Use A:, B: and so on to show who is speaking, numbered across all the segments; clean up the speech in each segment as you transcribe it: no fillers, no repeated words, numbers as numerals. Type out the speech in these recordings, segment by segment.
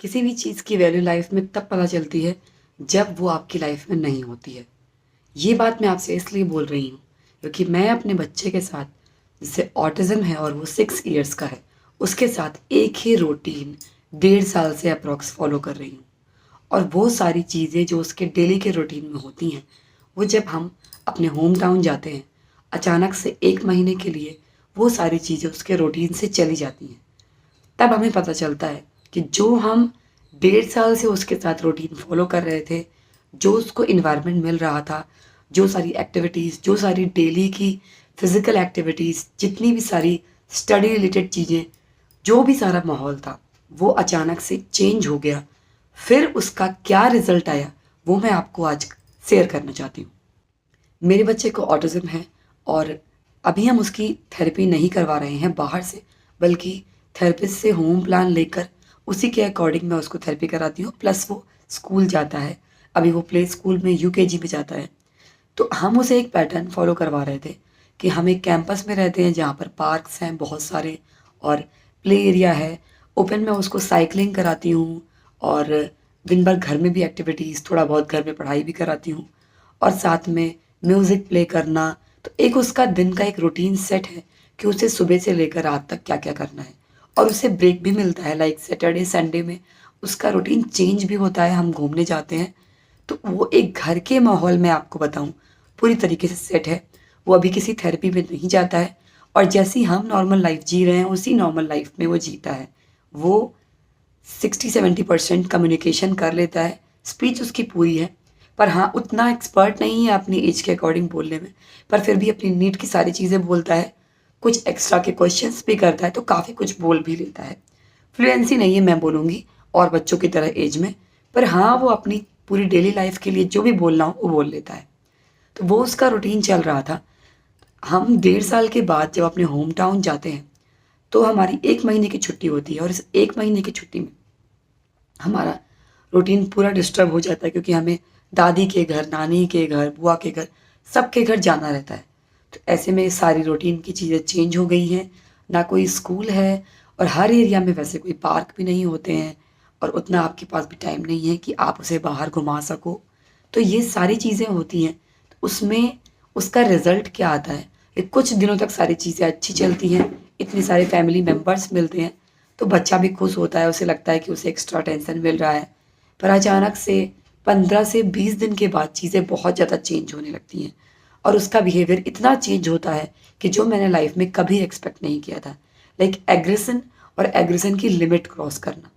A: किसी भी चीज़ की वैल्यू लाइफ में तब पता चलती है जब वो आपकी लाइफ में नहीं होती है। ये बात मैं आपसे इसलिए बोल रही हूँ क्योंकि मैं अपने बच्चे के साथ, जिसे ऑटिज़म है और वो 6 इयर्स का है, उसके साथ एक ही रूटीन 1.5 साल से अप्रॉक्स फॉलो कर रही हूँ। और वो सारी चीज़ें जो उसके डेली के रूटीन में होती हैं, वो जब हम अपने होम टाउन जाते हैं, अचानक से 1 महीने के लिए वो सारी चीज़ें उसके रूटीन से चली जाती हैं। तब हमें पता चलता है कि जो हम 1.5 साल से उसके साथ रूटीन फॉलो कर रहे थे, जो उसको इन्वायरमेंट मिल रहा था, जो सारी एक्टिविटीज़, जो सारी डेली की फिज़िकल एक्टिविटीज़, जितनी भी सारी स्टडी रिलेटेड चीज़ें, जो भी सारा माहौल था, वो अचानक से चेंज हो गया। फिर उसका क्या रिज़ल्ट आया, वो मैं आपको आज शेयर करना चाहती हूँ। मेरे बच्चे को ऑटिज़म है और अभी हम उसकी थेरेपी नहीं करवा रहे हैं बाहर से, बल्कि थेरेपिस्ट से होम प्लान लेकर उसी के अकॉर्डिंग मैं उसको थेरेपी कराती हूँ। प्लस वो स्कूल जाता है, अभी वो प्ले स्कूल में यूकेजी में जाता है। तो हम उसे एक पैटर्न फॉलो करवा रहे थे कि हम एक कैंपस में रहते हैं जहाँ पर पार्क्स हैं बहुत सारे और प्ले एरिया है। ओपन में उसको साइकिलिंग कराती हूँ और दिन भर घर में भी एक्टिविटीज़, थोड़ा बहुत घर में पढ़ाई भी कराती हूँ और साथ में म्यूज़िक प्ले करना। तो एक उसका दिन का एक रूटीन सेट है कि उसे सुबह से लेकर रात तक क्या क्या करना है और उसे ब्रेक भी मिलता है। लाइक सैटरडे संडे में उसका रूटीन चेंज भी होता है, हम घूमने जाते हैं। तो वो एक घर के माहौल में आपको बताऊं पूरी तरीके से सेट है। वो अभी किसी थेरेपी में नहीं जाता है और जैसी हम नॉर्मल लाइफ जी रहे हैं उसी नॉर्मल लाइफ में वो जीता है। वो 60-70% कम्युनिकेशन कर लेता है, स्पीच उसकी पूरी है। पर हाँ, उतना एक्सपर्ट नहीं है अपनी एज के अकॉर्डिंग बोलने में, पर फिर भी अपनी नीड की सारी चीज़ें बोलता है। कुछ एक्स्ट्रा के क्वेश्चंस भी करता है तो काफ़ी कुछ बोल भी लेता है। फ्लुएंसी नहीं है मैं बोलूँगी और बच्चों की तरह एज में, पर हाँ, वो अपनी पूरी डेली लाइफ के लिए जो भी बोलना हो वो बोल लेता है। तो वो उसका रूटीन चल रहा था। हम 1.5 साल के बाद जब अपने होम टाउन जाते हैं तो हमारी 1 महीने की छुट्टी होती है और इस 1 महीने की छुट्टी में हमारा रूटीन पूरा डिस्टर्ब हो जाता है क्योंकि हमें दादी के घर, नानी के घर, बुआ के घर, सबके घर जाना रहता है। तो ऐसे में सारी रूटीन की चीज़ें चेंज हो गई हैं। ना कोई स्कूल है और हर एरिया में वैसे कोई पार्क भी नहीं होते हैं और उतना आपके पास भी टाइम नहीं है कि आप उसे बाहर घुमा सको। तो ये सारी चीज़ें होती हैं। तो उसमें उसका रिज़ल्ट क्या आता है, ये कुछ दिनों तक सारी चीज़ें अच्छी चलती हैं, इतने सारे फैमिली मेम्बर्स मिलते हैं, तो बच्चा भी खुश होता है, उसे लगता है कि उसे एक्स्ट्रा अटेंशन मिल रहा है। पर अचानक से 15 से 20 दिन के बाद चीज़ें बहुत ज़्यादा चेंज होने लगती हैं और उसका बिहेवियर इतना चेंज होता है कि जो मैंने लाइफ में कभी एक्सपेक्ट नहीं किया था। लाइक एग्रेशन और एग्रेशन की लिमिट क्रॉस करना।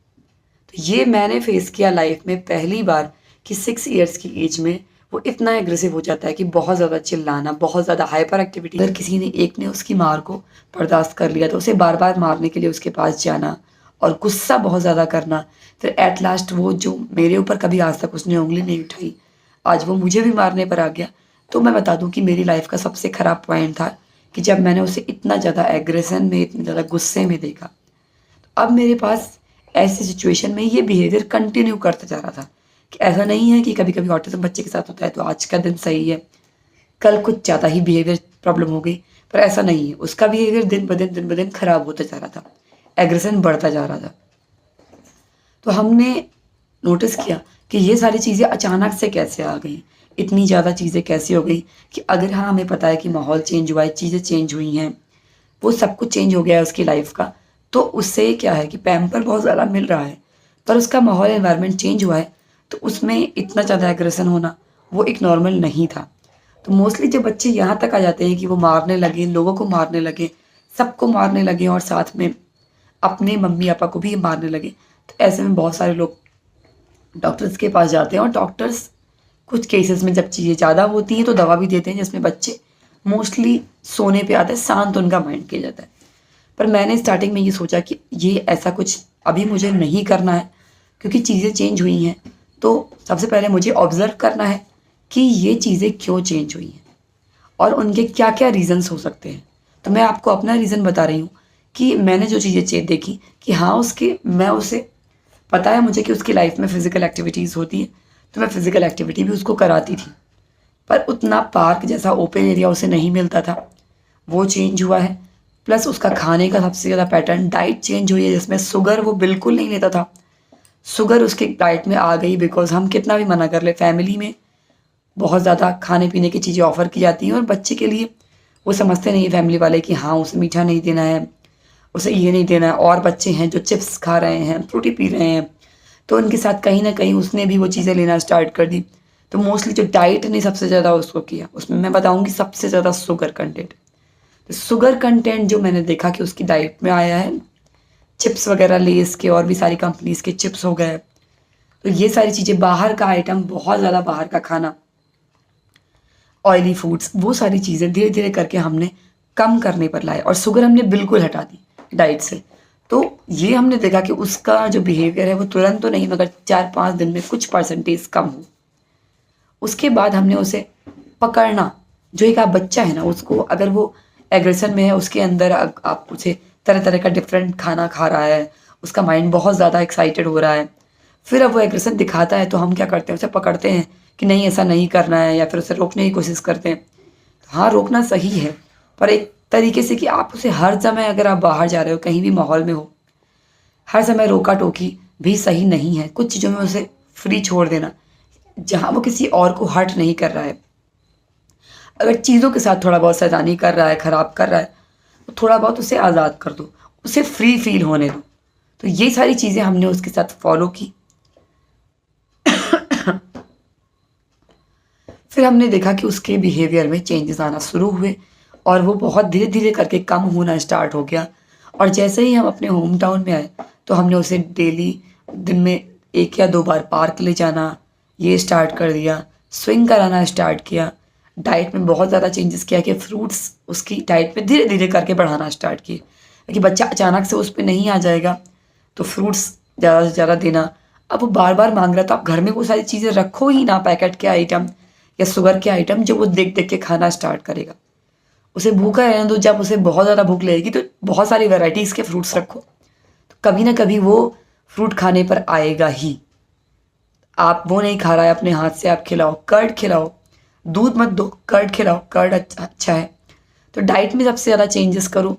A: तो ये मैंने फेस किया लाइफ में पहली बार कि 6 इयर्स की एज में वो इतना एग्रेसिव हो जाता है कि बहुत ज़्यादा चिल्लाना, बहुत ज़्यादा हाइपर एक्टिविटी। अगर किसी ने एक ने उसकी मार को बर्दाश्त कर लिया तो उसे बार बार मारने के लिए उसके पास जाना और गुस्सा बहुत ज़्यादा करना। फिर एट लास्ट वो जो मेरे ऊपर कभी आज तक उसने उंगली नहीं उठाई, आज वो मुझे भी मारने पर आ गया। तो मैं बता दूं कि मेरी लाइफ का सबसे ख़राब पॉइंट था कि जब मैंने उसे इतना ज़्यादा एग्रेशन में, इतने ज़्यादा गुस्से में देखा। अब मेरे पास ऐसी सिचुएशन में ये बिहेवियर कंटिन्यू करता जा रहा था कि ऐसा नहीं है कि कभी कभी ऑटिज्म बच्चे के साथ होता है तो आज का दिन सही है, कल कुछ ज़्यादा ही बिहेवियर प्रॉब्लम हो गई। पर ऐसा नहीं है, उसका बिहेवियर दिन ब दिन खराब होता जा रहा था, एग्रेशन बढ़ता जा रहा था। तो हमने नोटिस किया कि ये सारी चीज़ें अचानक से कैसे आ गई, इतनी ज़्यादा चीज़ें कैसे हो गई कि अगर हाँ हमें पता है कि माहौल चेंज हुआ है, चीज़ें चेंज हुई हैं, वो सब कुछ चेंज हो गया है उसकी लाइफ का, तो उससे क्या है कि पैम्पर बहुत ज़्यादा मिल रहा है, पर उसका माहौल एनवायरनमेंट चेंज हुआ है तो उसमें इतना ज़्यादा एग्रेशन होना वो एक नॉर्मल नहीं था। तो मोस्टली जब बच्चे यहाँ तक आ जाते हैं कि वो मारने लगे, लोगों को मारने लगे, सबको मारने लगे और साथ में अपने मम्मी पापा को भी मारने लगे, तो ऐसे में बहुत सारे लोग डॉक्टर्स के पास जाते हैं और डॉक्टर्स कुछ केसेस में जब चीज़ें ज़्यादा होती हैं तो दवा भी देते हैं जिसमें बच्चे मोस्टली सोने पे आते हैं, शांत उनका माइंड किया जाता है। पर मैंने स्टार्टिंग में ये सोचा कि ये ऐसा कुछ अभी मुझे नहीं करना है क्योंकि चीज़ें चेंज हुई हैं। तो सबसे पहले मुझे ऑब्ज़र्व करना है कि ये चीज़ें क्यों चेंज हुई हैं और उनके क्या क्या रीज़न्स हो सकते हैं। तो मैं आपको अपना रीज़न बता रही हूँ कि मैंने जो चीज़ें देखी कि हाँ उसके मैं उसे पता है मुझे कि उसकी लाइफ में फ़िज़िकल एक्टिविटीज़ होती है, तो मैं फ़िज़िकल एक्टिविटी भी उसको कराती थी। पर उतना पार्क जैसा ओपन एरिया उसे नहीं मिलता था, वो चेंज हुआ है। प्लस उसका खाने का सबसे ज़्यादा पैटर्न, डाइट चेंज हुई है जिसमें शुगर वो बिल्कुल नहीं लेता था। शुगर उसके डाइट में आ गई, बिकॉज हम कितना भी मना कर ले, फैमिली में बहुत ज़्यादा खाने पीने की चीज़ें ऑफ़र की जाती हैं और बच्चे के लिए वो समझते नहीं है फैमिली वाले कि हाँ उसे मीठा नहीं देना है, उसे ये नहीं देना है। और बच्चे हैं जो चिप्स खा रहे हैं, फ्रूटी पी रहे हैं, तो उनके साथ कहीं ना कहीं उसने भी वो चीज़ें लेना स्टार्ट कर दी। तो मोस्टली जो डाइट ने सबसे ज़्यादा उसको किया, उसमें मैं बताऊँगी सबसे ज़्यादा शुगर कंटेंट। तो शुगर कंटेंट जो मैंने देखा कि उसकी डाइट में आया है, चिप्स वगैरह, लेस के और भी सारी कंपनीज़ के चिप्स हो गए, तो ये सारी चीज़ें, बाहर का आइटम, बहुत ज़्यादा बाहर का खाना, ऑयली फूड्स, वो सारी चीज़ें धीरे धीरे करके हमने कम करने पर लाए और शुगर हमने बिल्कुल हटा दी डाइट से। तो ये हमने देखा कि उसका जो बिहेवियर है वो तुरंत तो नहीं, मगर 4-5 दिन में कुछ परसेंटेज कम हो। उसके बाद हमने उसे पकड़ना, जो एक आप बच्चा है ना, उसको अगर वो एग्रेशन में है, उसके अंदर आप उसे तरह तरह का डिफरेंट खाना खा रहा है, उसका माइंड बहुत ज़्यादा एक्साइटेड हो रहा है, फिर अब वो एग्रेशन दिखाता है तो हम क्या करते हैं, उसे पकड़ते हैं कि नहीं ऐसा नहीं करना है, या फिर उसे रोकने की कोशिश करते हैं। हाँ, रोकना सही है, पर एक तरीके से कि आप उसे हर समय, अगर आप बाहर जा रहे हो, कहीं भी माहौल में हो, हर समय रोका टोकी भी सही नहीं है। कुछ चीज़ों में उसे फ्री छोड़ देना, जहाँ वो किसी और को हर्ट नहीं कर रहा है। अगर चीज़ों के साथ थोड़ा बहुत शैतानी कर रहा है, ख़राब कर रहा है, तो थोड़ा बहुत उसे आज़ाद कर दो, उसे फ्री फील होने दो। तो ये सारी चीज़ें हमने उसके साथ फॉलो की। फिर हमने देखा कि उसके बिहेवियर में चेंजेस आना शुरू हुए और वो बहुत धीरे धीरे करके कम होना स्टार्ट हो गया। और जैसे ही हम अपने होम टाउन में आए तो हमने उसे डेली दिन में 1 या 2 बार पार्क ले जाना ये स्टार्ट कर दिया, स्विंग कराना स्टार्ट किया, डाइट में बहुत ज़्यादा चेंजेस किया कि फ्रूट्स उसकी डाइट में धीरे धीरे करके बढ़ाना स्टार्ट किए, क्योंकि बच्चा अचानक से उस पर नहीं आ जाएगा। तो फ्रूट्स ज़्यादा से ज़्यादा देना। अब वो बार बार मांग रहा है तो आप घर में वो सारी चीज़ें रखो ही ना, पैकेट के आइटम या शुगर के आइटम, जो वो देख देख के खाना स्टार्ट करेगा। उसे भूखा रहने दो, जब उसे बहुत ज़्यादा भूख लगेगी तो बहुत सारी वैरायटीज़ के फ्रूट्स रखो, तो कभी ना कभी वो फ्रूट खाने पर आएगा ही। आप वो नहीं खा रहा है, अपने हाथ से आप खिलाओ, कर्ड खिलाओ, दूध मत दो, कर्ड खिलाओ, कर्ड अच्छा है। तो डाइट में सबसे ज़्यादा चेंजेस करो,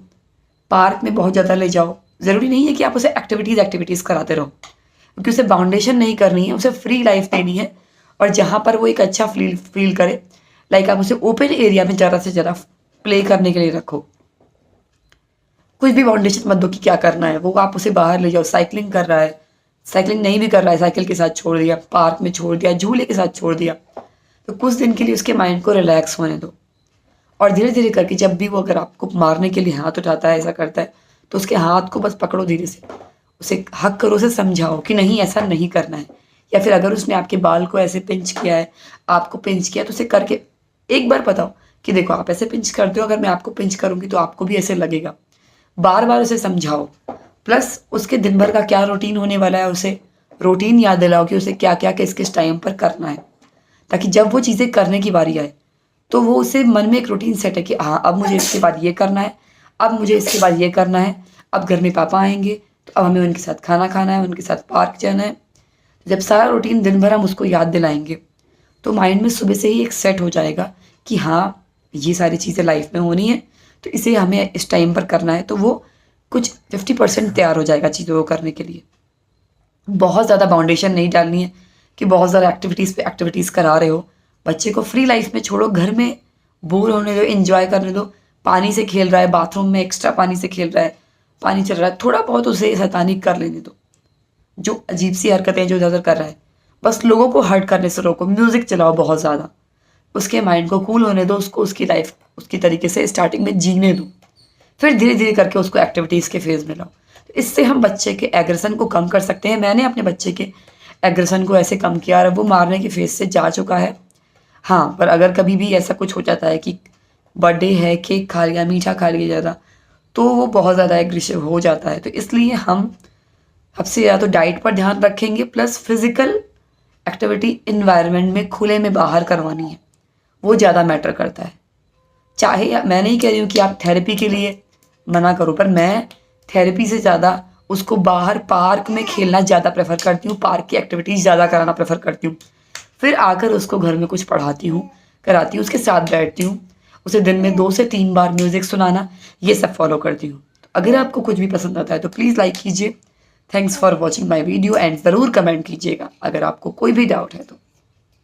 A: पार्क में बहुत ज़्यादा ले जाओ। ज़रूरी नहीं है कि आप उसे एक्टिविटीज़ कराते रहो, क्योंकि उसे बाउंडेशन नहीं करनी है, उसे फ्री लाइफ देनी है। और जहाँ पर वो एक अच्छा फील करे, लाइक आप उसे ओपन एरिया में ज़्यादा से ज़्यादा प्ले करने के लिए रखो। कुछ भी बाउंडेशन मत दो कि क्या करना है, वो आप उसे बाहर ले जाओ। साइकिलिंग कर रहा है, साइकिलिंग नहीं भी कर रहा है, साइकिल के साथ छोड़ दिया, पार्क में छोड़ दिया, झूले के साथ छोड़ दिया, तो कुछ दिन के लिए उसके माइंड को रिलैक्स होने दो। और धीरे धीरे करके जब भी वो अगर आपको मारने के लिए हाथ उठाता है, ऐसा करता है, तो उसके हाथ को बस पकड़ो धीरे से, उसे हक करो, उसे समझाओ कि नहीं ऐसा नहीं करना है। या फिर अगर उसने आपके बाल को ऐसे पिंच किया है, आपको पिंच किया, तो उसे करके एक बार बताओ कि देखो आप ऐसे पिंच करते हो, अगर मैं आपको पिंच करूँगी तो आपको भी ऐसे लगेगा। बार बार उसे समझाओ। प्लस उसके दिन भर का क्या रूटीन होने वाला है, उसे रूटीन याद दिलाओ कि उसे क्या क्या किस किस टाइम पर करना है, ताकि जब वो चीज़ें करने की बारी आए तो वो उसे मन में एक रूटीन सेट है कि हाँ अब मुझे इसके बाद ये करना है, अब मुझे इसके बाद ये करना है, अब घर में पापा आएंगे तो अब हमें उनके साथ खाना खाना है, उनके साथ पार्क जाना है। जब सारा रूटीन दिन भर हम उसको याद दिलाएंगे तो माइंड में सुबह से ही एक सेट हो जाएगा कि हाँ ये सारी चीज़ें लाइफ में होनी है, तो इसे हमें इस टाइम पर करना है। तो वो कुछ 50% तैयार हो जाएगा चीज़ों को करने के लिए। बहुत ज़्यादा बाउंडेशन नहीं डालनी है कि बहुत ज़्यादा एक्टिविटीज़ पे एक्टिविटीज़ करा रहे हो। बच्चे को फ्री लाइफ में छोड़ो, घर में बोर होने दो, एंजॉय करने दो। पानी से खेल रहा है, बाथरूम में एक्स्ट्रा पानी से खेल रहा है, पानी चल रहा है, थोड़ा बहुत उसे शैतानी कर लेने दो। जो अजीब सी हरकतें जो इधर कर रहा है, बस लोगों को हर्ट करने से रोको। म्यूज़िक चलाओ बहुत ज़्यादा, उसके माइंड को कूल होने दो, उसको उसकी लाइफ उसकी तरीके से स्टार्टिंग में जीने दो, फिर धीरे धीरे करके उसको एक्टिविटीज़ के फेज़ में लाओ। तो इससे हम बच्चे के एग्रेशन को कम कर सकते हैं। मैंने अपने बच्चे के एग्रेशन को ऐसे कम किया और वो मारने के फेज़ से जा चुका है। हाँ, पर अगर कभी भी ऐसा कुछ हो जाता है कि बर्थडे है, केक खा लिया, मीठा खा लिया ज़्यादा, तो वो बहुत ज़्यादा एग्रेसिव हो जाता है। तो इसलिए हम सबसे ज़्यादा तो डाइट पर ध्यान रखेंगे, प्लस फिज़िकल एक्टिविटी इन्वायरमेंट में खुले में बाहर करवानी है, वो ज़्यादा मैटर करता है। चाहे मैं नहीं कह रही हूँ कि आप थेरेपी के लिए मना करो, पर मैं थेरेपी से ज़्यादा उसको बाहर पार्क में खेलना ज़्यादा प्रेफर करती हूँ, पार्क की एक्टिविटीज़ ज़्यादा कराना प्रेफर करती हूँ। फिर आकर उसको घर में कुछ पढ़ाती हूँ, कराती हूँ, उसके साथ बैठती हूँ, उसे दिन में 2 से 3 बार म्यूज़िक सुनाना, ये सब फॉलो करती हूँ। तो अगर आपको कुछ भी पसंद आता है तो प्लीज़ लाइक कीजिए, thanks for watching my video and ज़रूर कमेंट कीजिएगा अगर आपको कोई भी डाउट है तो।